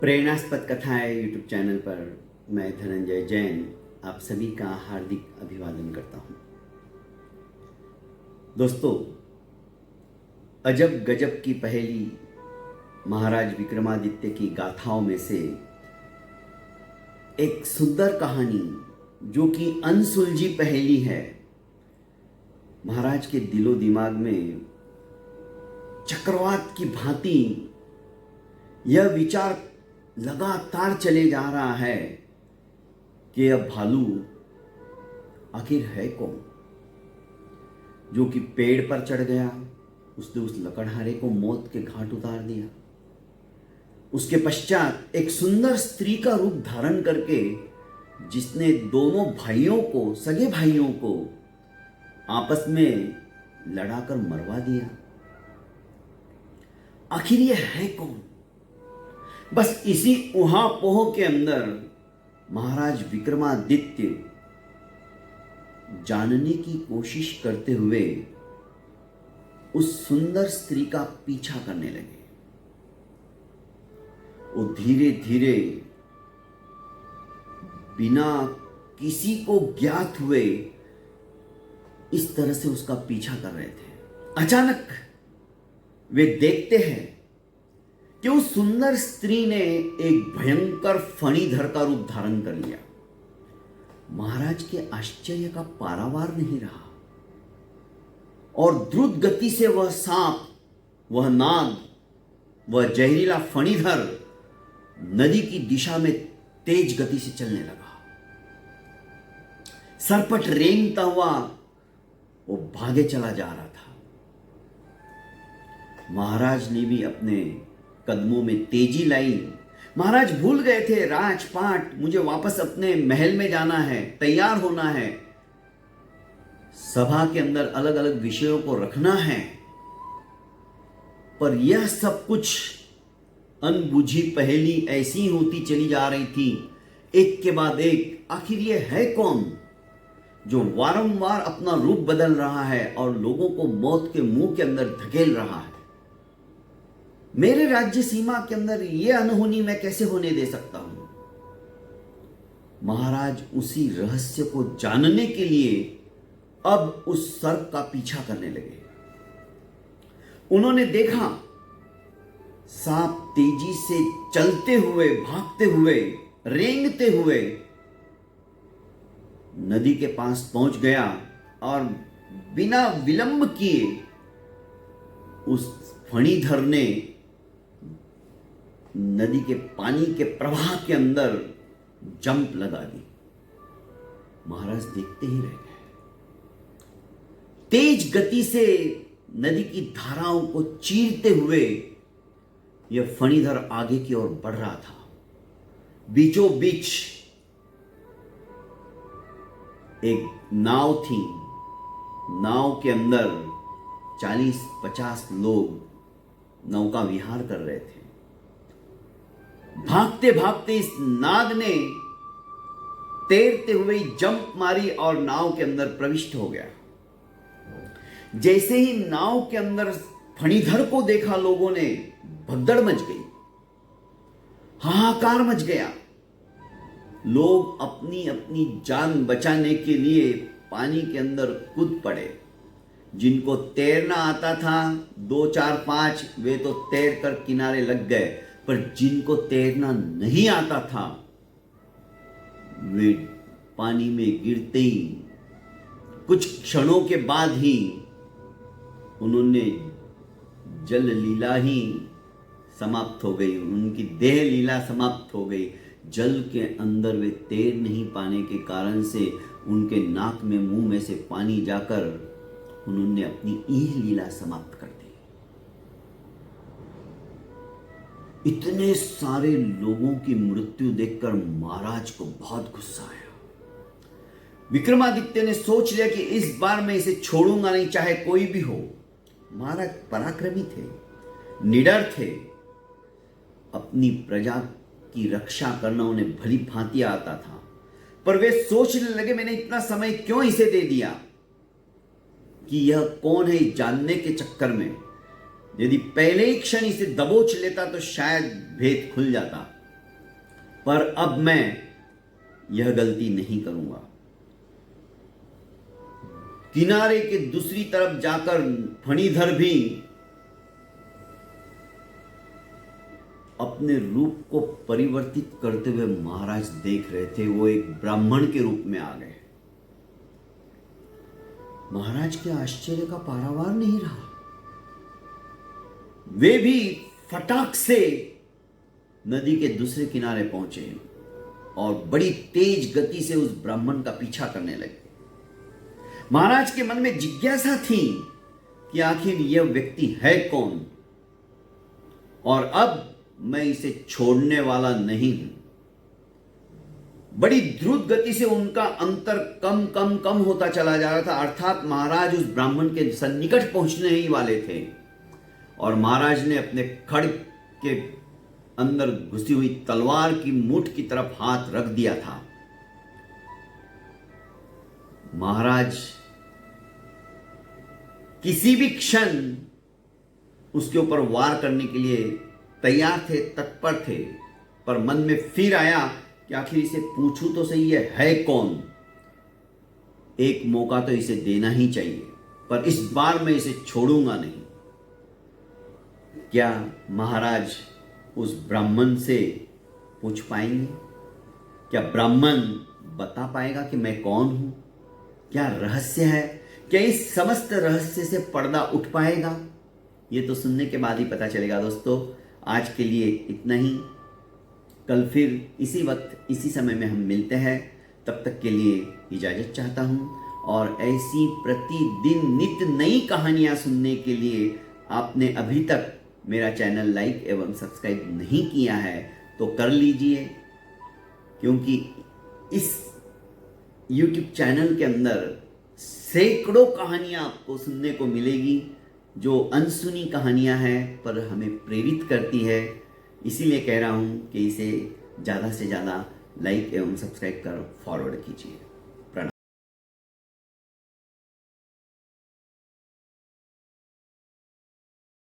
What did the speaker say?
प्रेरणास्पद कथाएं YouTube channel पर मैं धनंजय जैन आप सभी का हार्दिक अभिवादन करता हूं। दोस्तों, अजब गजब की पहेली महाराज विक्रमादित्य की गाथाओं में से एक सुंदर कहानी जो कि अनसुलझी पहेली है, महाराज के दिलो दिमाग में चक्रवात की भांति यह विचार लगातार चले जा रहा है कि अब भालू आखिर है कौन जो कि पेड़ पर चढ़ गया, उसने उस लकड़हारे को मौत के घाट उतार दिया। उसके पश्चात एक सुंदर स्त्री का रूप धारण करके जिसने दोनों भाइयों को, सगे भाइयों को आपस में लड़ाकर मरवा दिया। आखिर यह है कौन? बस इसी उहापोह के अंदर महाराज विक्रमादित्य जानने की कोशिश करते हुए उस सुंदर स्त्री का पीछा करने लगे। वो धीरे धीरे बिना किसी को ज्ञात हुए इस तरह से उसका पीछा कर रहे थे। अचानक वे देखते हैं कि उस सुंदर स्त्री ने एक भयंकर फणीधर का रूप धारण कर लिया। महाराज के आश्चर्य का पारावार नहीं रहा और द्रुत गति से वह सांप, वह नाग, वह जहरीला फणीधर नदी की दिशा में तेज गति से चलने लगा। सरपट रेंगता हुआ वो भागे चला जा रहा था। महाराज ने भी अपने कदमों में तेजी लाई। महाराज भूल गए थे राजपाट, मुझे वापस अपने महल में जाना है, तैयार होना है, सभा के अंदर अलग अलग विषयों को रखना है। पर यह सब कुछ अनबुझी पहेली ऐसी होती चली जा रही थी, एक के बाद एक। आखिर यह है कौन जो वारंवार अपना रूप बदल रहा है और लोगों को मौत के मुंह के अंदर धकेल रहा है? मेरे राज्य सीमा के अंदर यह अनहोनी मैं कैसे होने दे सकता हूं? महाराज उसी रहस्य को जानने के लिए अब उस सर्प का पीछा करने लगे। उन्होंने देखा सांप तेजी से चलते हुए, भागते हुए, रेंगते हुए नदी के पास पहुंच गया और बिना विलंब किए उस फणीधर ने नदी के पानी के प्रवाह के अंदर जंप लगा दी। महाराज देखते ही रह गए। तेज गति से नदी की धाराओं को चीरते हुए यह फणीधर आगे की ओर बढ़ रहा था। बीचों बीच एक नाव थी। नाव के अंदर 40-50 लोग नौका विहार कर रहे थे। भागते भागते इस नाग ने तैरते हुए जंप मारी और नाव के अंदर प्रविष्ट हो गया। जैसे ही नाव के अंदर फणीधर को देखा, लोगों ने भगदड़ मच गई, हाहाकार मच गया। लोग अपनी अपनी जान बचाने के लिए पानी के अंदर कूद पड़े। जिनको तैरना आता था 2, 4, 5 वे तो तैर कर किनारे लग गए, पर जिनको तैरना नहीं आता था वे पानी में गिरते ही कुछ क्षणों के बाद ही उन्होंने जल लीला ही समाप्त हो गई, उनकी देह लीला समाप्त हो गई। जल के अंदर वे तैर नहीं पाने के कारण से उनके नाक में, मुंह में से पानी जाकर उन्होंने अपनी ईह लीला समाप्त कर दी। इतने सारे लोगों की मृत्यु देखकर महाराज को बहुत गुस्सा आया। विक्रमादित्य ने सोच लिया कि इस बार मैं इसे छोड़ूंगा नहीं, चाहे कोई भी हो। महाराज पराक्रमी थे, निडर थे, अपनी प्रजा की रक्षा करना उन्हें भली भांति आता था। पर वे सोचने लगे मैंने इतना समय क्यों इसे दे दिया कि यह कौन है जानने के चक्कर में। यदि पहले ही क्षण इसे दबोच लेता तो शायद भेद खुल जाता, पर अब मैं यह गलती नहीं करूंगा। किनारे के दूसरी तरफ जाकर फणीधर भी अपने रूप को परिवर्तित करते हुए महाराज देख रहे थे। वो एक ब्राह्मण के रूप में आ गए। महाराज के आश्चर्य का पारावार नहीं रहा। वे भी फटाक से नदी के दूसरे किनारे पहुंचे और बड़ी तेज गति से उस ब्राह्मण का पीछा करने लगे। महाराज के मन में जिज्ञासा थी कि आखिर यह व्यक्ति है कौन, और अब मैं इसे छोड़ने वाला नहीं हूं। बड़ी द्रुत गति से उनका अंतर कम कम कम होता चला जा रहा था, अर्थात महाराज उस ब्राह्मण के सन्निकट पहुंचने ही वाले थे। और महाराज ने अपने खड्ग के अंदर घुसी हुई तलवार की मुठ की तरफ हाथ रख दिया था। महाराज किसी भी क्षण उसके ऊपर वार करने के लिए तैयार थे, तत्पर थे, पर मन में फिर आया कि आखिर इसे पूछूं तो सही है कौन। एक मौका तो इसे देना ही चाहिए, पर इस बार मैं इसे छोड़ूंगा नहीं। क्या महाराज उस ब्राह्मण से पूछ पाएंगे? क्या ब्राह्मण बता पाएगा कि मैं कौन हूं? क्या रहस्य है? क्या इस समस्त रहस्य से पर्दा उठ पाएगा? ये तो सुनने के बाद ही पता चलेगा। दोस्तों, आज के लिए इतना ही। कल फिर इसी वक्त इसी समय में हम मिलते हैं। तब तक के लिए इजाज़त चाहता हूँ। और ऐसी प्रतिदिन नित्य नई कहानियाँ सुनने के लिए आपने अभी तक मेरा चैनल लाइक एवं सब्सक्राइब नहीं किया है तो कर लीजिए, क्योंकि इस YouTube चैनल के अंदर सैकड़ों कहानियाँ आपको सुनने को मिलेगी, जो अनसुनी कहानियाँ हैं पर हमें प्रेरित करती है। इसीलिए कह रहा हूँ कि इसे ज़्यादा से ज़्यादा लाइक एवं सब्सक्राइब कर फॉरवर्ड कीजिए।